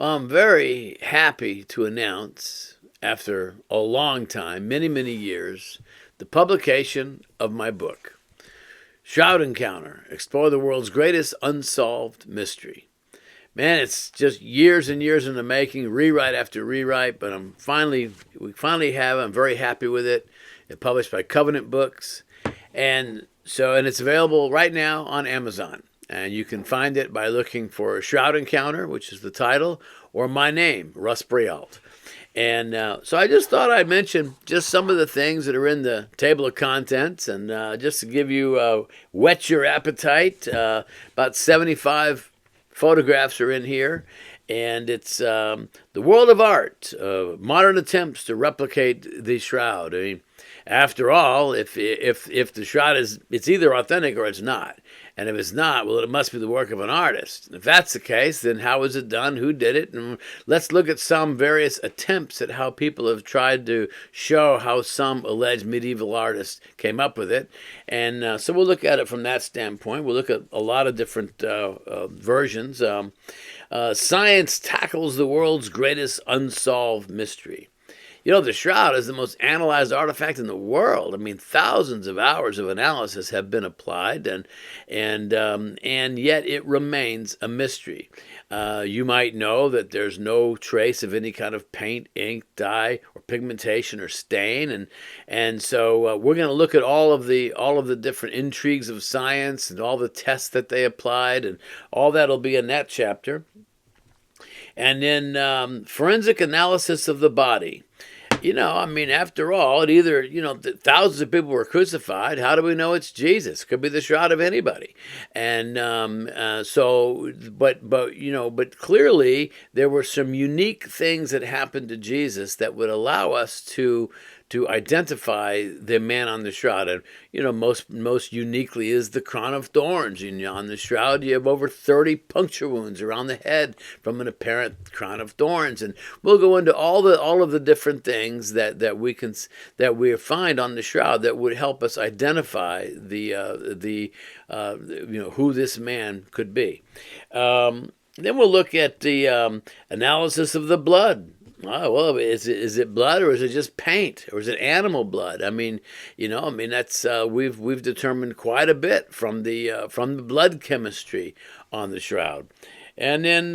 I'm very happy to announce, after a long time, many, many years, the publication of my book, Shroud Encounter, Explore the World's Greatest Unsolved Mystery. Man, it's just years and years in the making, rewrite after rewrite, but we finally have it. I'm very happy with it. It's published by Covenant Books. And it's available right now on Amazon. And you can find it by looking for Shroud Encounter, which is the title, or my name, Russ Breault. And so I just thought I'd mention just some of the things that are in the table of contents, and just to give you whet your appetite. About 75 photographs are in here, and it's the world of art, modern attempts to replicate the shroud. I mean, after all, if the shroud it's either authentic or it's not. And if it's not, well, it must be the work of an artist. If that's the case, then how was it done? Who did it? And let's look at some various attempts at how people have tried to show how some alleged medieval artists came up with it. And so we'll look at it from that standpoint. We'll look at a lot of different versions. Science tackles the world's greatest unsolved mystery. You know, the shroud is the most analyzed artifact in the world. I mean, thousands of hours of analysis have been applied, and yet it remains a mystery. You might know that there's no trace of any kind of paint, ink, dye, or pigmentation or stain, and so we're going to look at all of the different intrigues of science and all the tests that they applied, and all that'll be in that chapter. And then forensic analysis of the body. You know, I mean, after all, thousands of people were crucified. How do we know it's Jesus? Could be the shroud of anybody. But clearly there were some unique things that happened to Jesus that would allow us to identify the man on the shroud. And, most uniquely is the crown of thorns. On the shroud, you have over 30 puncture wounds around the head from an apparent crown of thorns. And we'll go into all of the different things that we find on the shroud that would help us identify who this man could be. Then we'll look at the analysis of the blood. Oh, well, is it blood, or is it just paint, or is it animal blood? That's we've determined quite a bit from the blood chemistry on the shroud. And then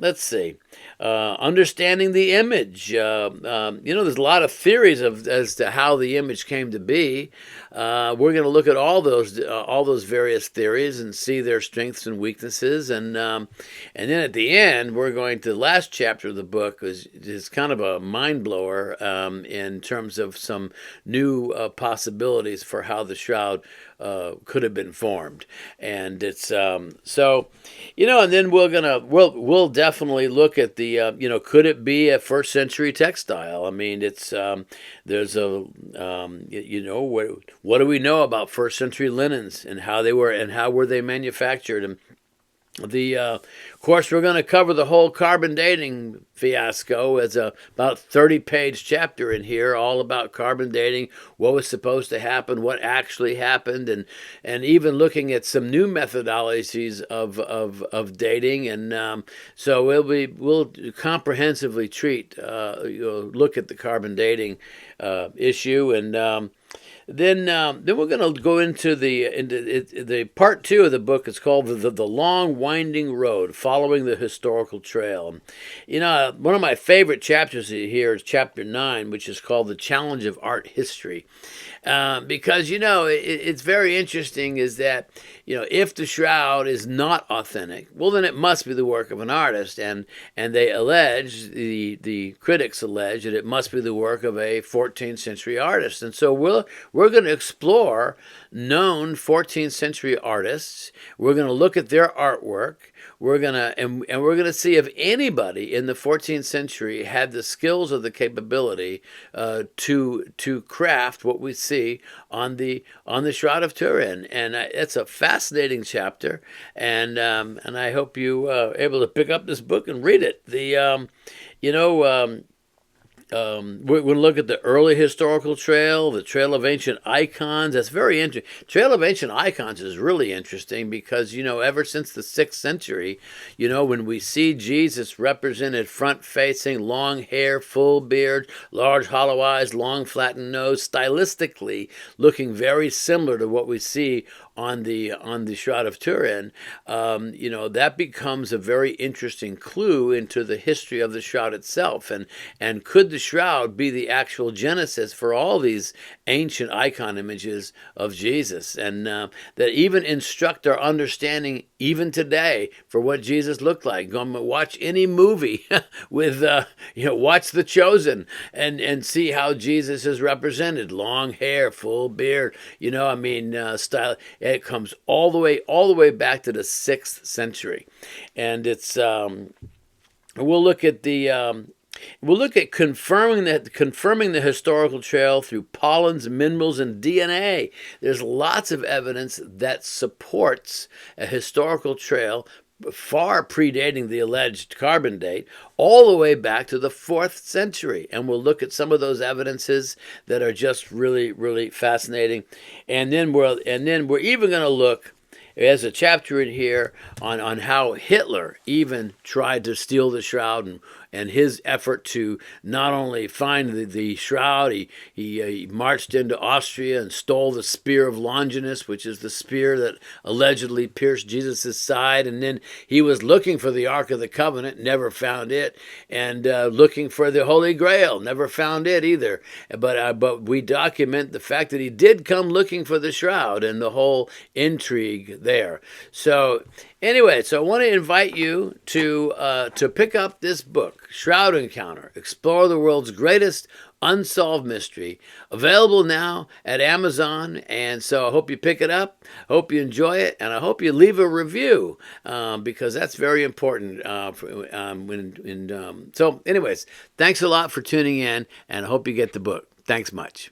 let's see, understanding the image. There's a lot of theories as to how the image came to be. We're going to look at all those various theories and see their strengths and weaknesses. And then at the end, the last chapter of the book is kind of a mind blower in terms of some new possibilities for how the shroud could have been formed. And it's and then we'll definitely look at the could it be a first century textile? I mean, it's there's a what do we know about first century linens and how were they manufactured? And of course, we're going to cover the whole carbon dating fiasco as a about 30-page chapter in here, all about carbon dating, what was supposed to happen, what actually happened, and even looking at some new methodologies of dating. And so we'll comprehensively look at the carbon dating issue. And then we're going to go into the part 2 of the book. It's called the Long Winding Road, Following the Historical Trail. One of my favorite chapters here is chapter 9, which is called The Challenge of Art History. Because, it's very interesting is that, if the shroud is not authentic, well, then it must be the work of an artist. And they allege, the critics allege, that it must be the work of a 14th century artist. And so we're going to explore known 14th century artists. We're going to look at their artwork. We're gonna see if anybody in the 14th century had the skills or the capability to craft what we see on the Shroud of Turin, and it's a fascinating chapter, and I hope you are able to pick up this book and read it. We're going to look at the early historical trail, the Trail of Ancient Icons. That's very interesting. Trail of Ancient Icons is really interesting because, ever since the 6th century, when we see Jesus represented front-facing, long hair, full beard, large hollow eyes, long flattened nose, stylistically looking very similar to what we see on the Shroud of Turin, that becomes a very interesting clue into the history of the shroud itself. And could the shroud be the actual genesis for all these ancient icon images of Jesus, and that even instruct our understanding even today for what Jesus looked like? Go and watch any movie with watch The Chosen and see how Jesus is represented: long hair, full beard. Style. It comes all the way back to the 6th century, and it's we'll look at confirming the historical trail through pollens, minerals, and DNA. There's lots of evidence that supports a historical trail far predating the alleged carbon date, all the way back to the 4th century. And we'll look at some of those evidences that are just really, really fascinating. And then we're even going to look, there's a chapter in here on how Hitler even tried to steal the shroud, and his effort to not only find the shroud, he marched into Austria and stole the spear of Longinus, which is the spear that allegedly pierced Jesus' side. And then he was looking for the Ark of the Covenant, never found it, and looking for the Holy Grail, never found it either. But we document the fact that he did come looking for the shroud and the whole intrigue there. So anyway, I want to invite you to pick up this book, Shroud Encounter, Explore the World's Greatest Unsolved Mystery, available now at Amazon. And so I hope you pick it up, hope you enjoy it, and I hope you leave a review, because that's very important. So anyways, thanks a lot for tuning in, and I hope you get the book. Thanks much.